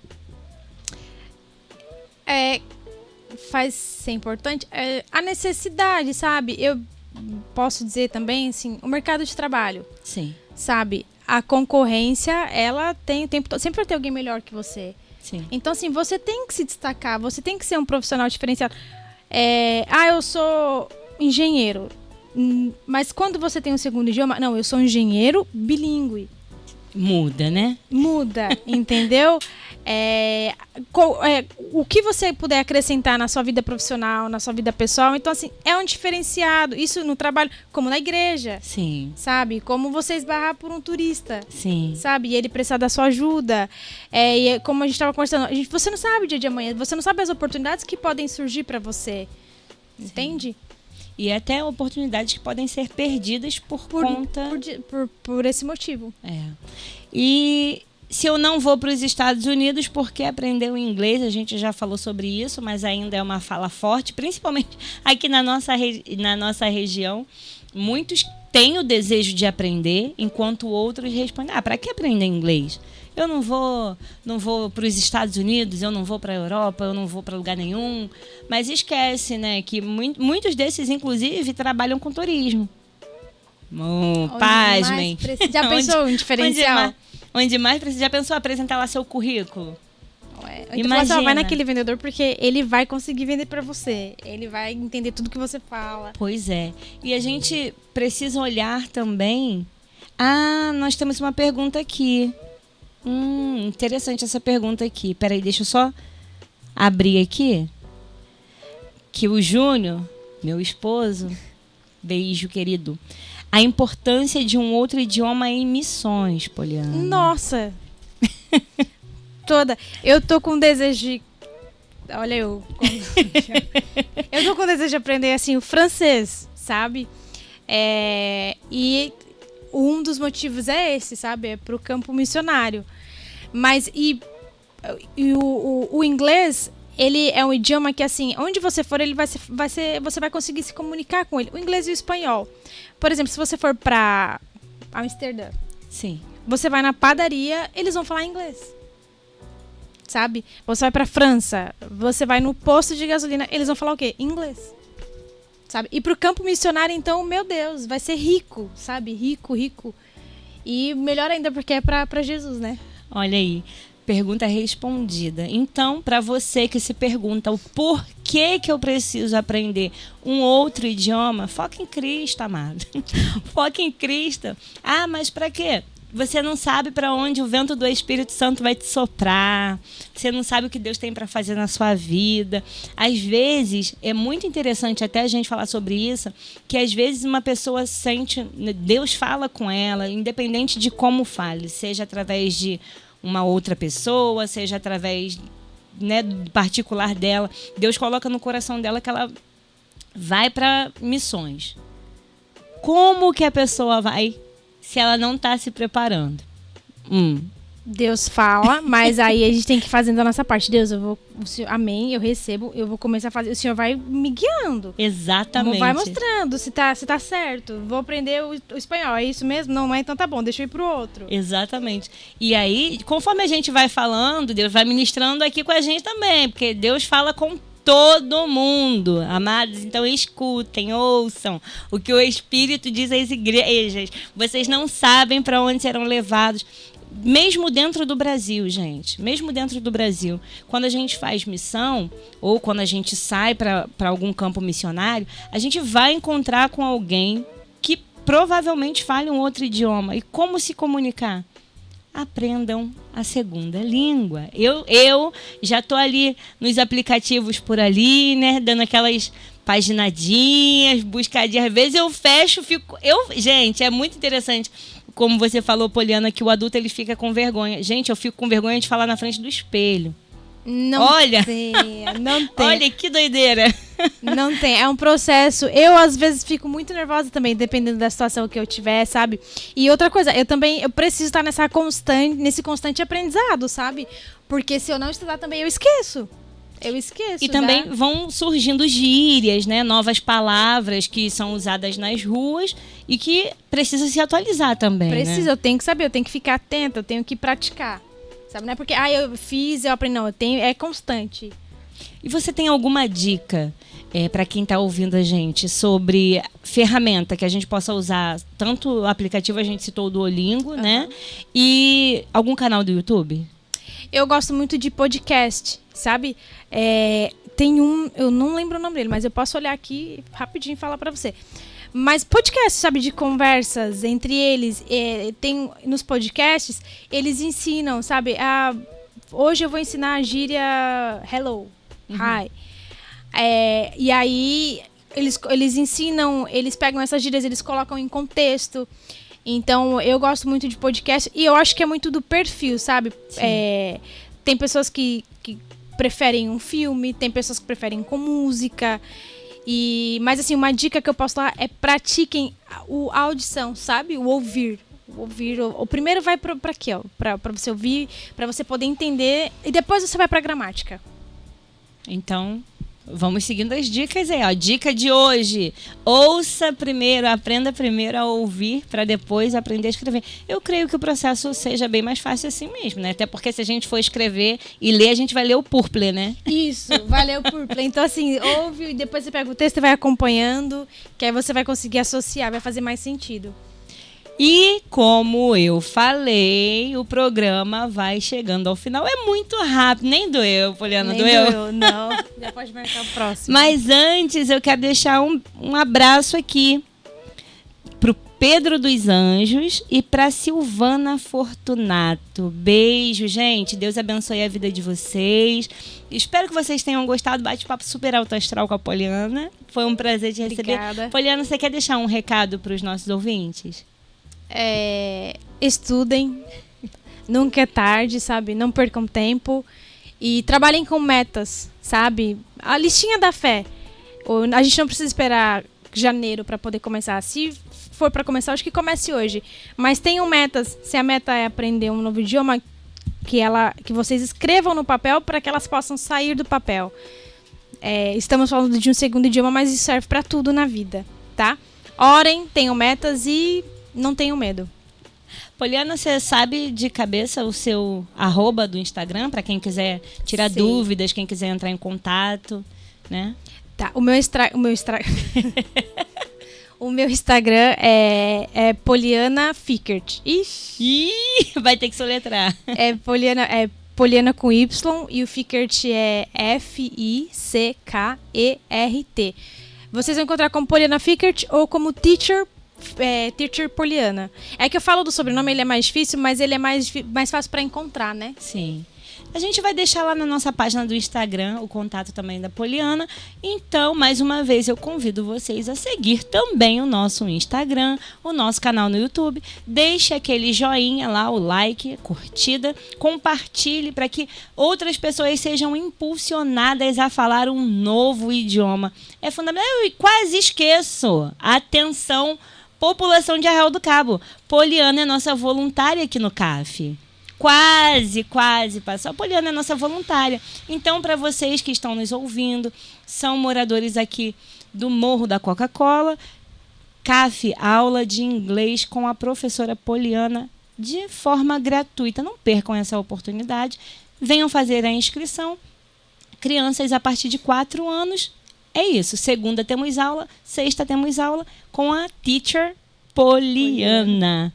B: Faz ser importante a necessidade, sabe? Eu posso dizer também, assim, o mercado de trabalho.
A: Sim.
B: Sabe? A concorrência, ela tem o tempo todo. Sempre vai ter alguém melhor que você.
A: Sim.
B: Então, assim, você tem que se destacar, você tem que ser um profissional diferenciado. Eu sou engenheiro. Mas quando você tem um segundo idioma... Não, eu sou engenheiro bilíngue.
A: Muda, né?
B: Muda, entendeu? O que você puder acrescentar na sua vida profissional, na sua vida pessoal, então assim, é um diferenciado. Isso no trabalho, como na igreja.
A: Sim.
B: Sabe? Como você esbarrar por um turista.
A: Sim.
B: Sabe? E ele precisar da sua ajuda. E como a gente estava conversando, você não sabe o dia de amanhã, você não sabe as oportunidades que podem surgir para você. Sim. Entende?
A: E até oportunidades que podem ser perdidas por
B: esse motivo.
A: E se eu não vou para os Estados Unidos, porque aprender o inglês, a gente já falou sobre isso, mas ainda é uma fala forte, principalmente aqui na nossa região. Muitos têm o desejo de aprender, enquanto outros respondem, para que aprender inglês? Eu não vou para os Estados Unidos, eu não vou para a Europa, eu não vou para lugar nenhum. Mas esquece, né, que muitos desses, inclusive, trabalham com turismo. Pasmem.
B: Já pensou um diferencial?
A: Onde mais precisa? Já pensou apresentar lá seu currículo?
B: Imagina. Vai naquele vendedor porque ele vai conseguir vender para você. Ele vai entender tudo que você fala.
A: Pois é. E a gente precisa olhar também... nós temos uma pergunta aqui. Interessante essa pergunta aqui. Peraí, deixa eu só abrir aqui. Que o Júnior, meu esposo, beijo, querido. A importância de um outro idioma em missões, Poliana.
B: Nossa! Eu tô com desejo de... Olha eu tô com desejo de aprender, assim, o francês, sabe? E um dos motivos é esse, sabe? É pro campo missionário. Mas, o inglês, ele é um idioma que, assim, onde você for, ele você vai conseguir se comunicar com ele. O inglês e o espanhol. Por exemplo, se você for pra Amsterdã,
A: sim,
B: você vai na padaria, eles vão falar inglês. Sabe? Você vai pra França, você vai no posto de gasolina, eles vão falar o quê? Inglês. Sabe? E pro campo missionário, então, meu Deus, vai ser rico, sabe? Rico. E melhor ainda porque é pra Jesus, né?
A: Olha aí. Pergunta respondida. Então, para você que se pergunta o porquê que eu preciso aprender um outro idioma, foca em Cristo, amado. Foca em Cristo. Ah, mas para quê? Você não sabe para onde o vento do Espírito Santo vai te soprar. Você não sabe o que Deus tem para fazer na sua vida. Às vezes, é muito interessante até a gente falar sobre isso, que às vezes uma pessoa sente, Deus fala com ela, independente de como fale, seja através de uma outra pessoa, seja através, né, do particular dela. Deus coloca no coração dela que ela vai para missões. Como que a pessoa vai se ela não está se preparando?
B: Deus fala, mas aí a gente tem que fazer da nossa parte. Deus, amém, eu recebo, eu vou começar a fazer. O Senhor vai me guiando.
A: Exatamente.
B: Vai mostrando se tá certo. Vou aprender o espanhol, é isso mesmo? Não é? Então tá bom, deixa eu ir pro outro.
A: Exatamente. E aí, conforme a gente vai falando, Deus vai ministrando aqui com a gente também, porque Deus fala com todo mundo, amados. Então escutem, ouçam o que o Espírito diz às igrejas. Vocês não sabem para onde serão levados. Mesmo dentro do Brasil, gente, mesmo dentro do Brasil, quando a gente faz missão ou quando a gente sai para algum campo missionário, a gente vai encontrar com alguém que provavelmente fale um outro idioma. E como se comunicar? Aprendam a segunda língua. Eu já estou ali nos aplicativos por ali, né, dando aquelas paginadinhas, buscadinhas. Às vezes eu fecho, gente, é muito interessante. Como você falou, Poliana, que o adulto ele fica com vergonha. Gente, eu fico com vergonha de falar na frente do espelho.
B: Não tem.
A: Olha que doideira.
B: Não tem, é um processo. Eu, às vezes, fico muito nervosa também, dependendo da situação que eu tiver, sabe? E outra coisa, eu preciso estar nesse constante aprendizado, sabe? Porque se eu não estudar também, eu esqueço. E
A: também vão surgindo gírias, né? Novas palavras que são usadas nas ruas e que precisa se atualizar também,
B: Precisa,
A: né?
B: eu tenho que saber, eu tenho que ficar atenta, eu tenho que praticar. Sabe? Não é porque, eu fiz, eu aprendi. Não, é constante.
A: E você tem alguma dica para quem está ouvindo a gente sobre ferramenta que a gente possa usar? Tanto o aplicativo, a gente citou o Duolingo, né? E algum canal do YouTube?
B: Eu gosto muito de podcast, sabe? Tem eu não lembro o nome dele, mas eu posso olhar aqui rapidinho e falar pra você. Mas podcast, sabe, de conversas entre eles, tem nos podcasts, eles ensinam, sabe? Hoje eu vou ensinar a gíria hello, hi. E aí eles ensinam, eles pegam essas gírias, eles colocam em contexto. Então, eu gosto muito de podcast e eu acho que é muito do perfil, sabe? Tem pessoas que preferem um filme, tem pessoas que preferem com música. Mas, assim, uma dica que eu posso dar é pratiquem a audição, sabe? O ouvir. O primeiro vai para aqui, ó, para você ouvir, para você poder entender, e depois você vai para a gramática.
A: Então, vamos seguindo as dicas aí, ó. Dica de hoje: ouça primeiro, aprenda primeiro a ouvir para depois aprender a escrever. Eu creio que o processo seja bem mais fácil assim mesmo, né? Até porque se a gente for escrever e ler, a gente vai ler o Purple, né?
B: Isso, vai ler o Purple. Então, assim, ouve e depois você pega o texto e vai acompanhando, que aí você vai conseguir associar, vai fazer mais sentido.
A: E como eu falei, o programa vai chegando ao final. É muito rápido, nem doeu, Poliana,
B: nem doeu? Não, já pode marcar o próximo.
A: Mas antes eu quero deixar um abraço aqui pro Pedro dos Anjos e pra Silvana Fortunato. Beijo, gente. Deus abençoe a vida de vocês. Espero que vocês tenham gostado. Bate-papo super alto astral com a Poliana. Foi um prazer te receber.
B: Obrigada.
A: Poliana, você quer deixar um recado pros nossos ouvintes?
B: Estudem, nunca é tarde, sabe? Não percam tempo e trabalhem com metas, sabe? A listinha da fé. A gente não precisa esperar janeiro para poder começar. Se for para começar, acho que comece hoje. Mas tenham metas. Se a meta é aprender um novo idioma, que vocês escrevam no papel para que elas possam sair do papel. Estamos falando de um segundo idioma, mas isso serve para tudo na vida, tá? Orem, tenham metas e não tenham medo.
A: Poliana, você sabe de cabeça o seu @ do Instagram, para quem quiser tirar dúvidas, quem quiser entrar em contato, né?
B: Tá, o meu Instagram é Poliana Fickert.
A: Ih, vai ter que soletrar.
B: Poliana, Poliana com Y e o Fickert é Fickert. Vocês vão encontrar como Poliana Fickert ou como Teacher Poliana. É que eu falo do sobrenome, ele é mais difícil, mas ele é mais fácil para encontrar, né?
A: Sim. A gente vai deixar lá na nossa página do Instagram o contato também da Poliana. Então, mais uma vez, eu convido vocês a seguir também o nosso Instagram, o nosso canal no YouTube. Deixe aquele joinha lá, o like, curtida, compartilhe para que outras pessoas sejam impulsionadas a falar um novo idioma. É fundamental. Eu quase esqueço. Atenção, população de Arraial do Cabo. Poliana é nossa voluntária aqui no CAF. Quase passou. A Poliana é nossa voluntária. Então, para vocês que estão nos ouvindo, são moradores aqui do Morro da Coca-Cola, CAF, aula de inglês com a professora Poliana de forma gratuita. Não percam essa oportunidade. Venham fazer a inscrição. Crianças a partir de 4 anos. É isso. Segunda temos aula, sexta temos aula com a Teacher Poliana.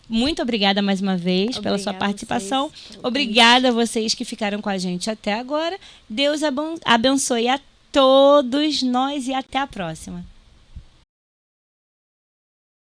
A: Muito obrigada mais uma vez pela sua participação. Obrigada a vocês que ficaram com a gente até agora. Deus abençoe a todos nós e até a próxima.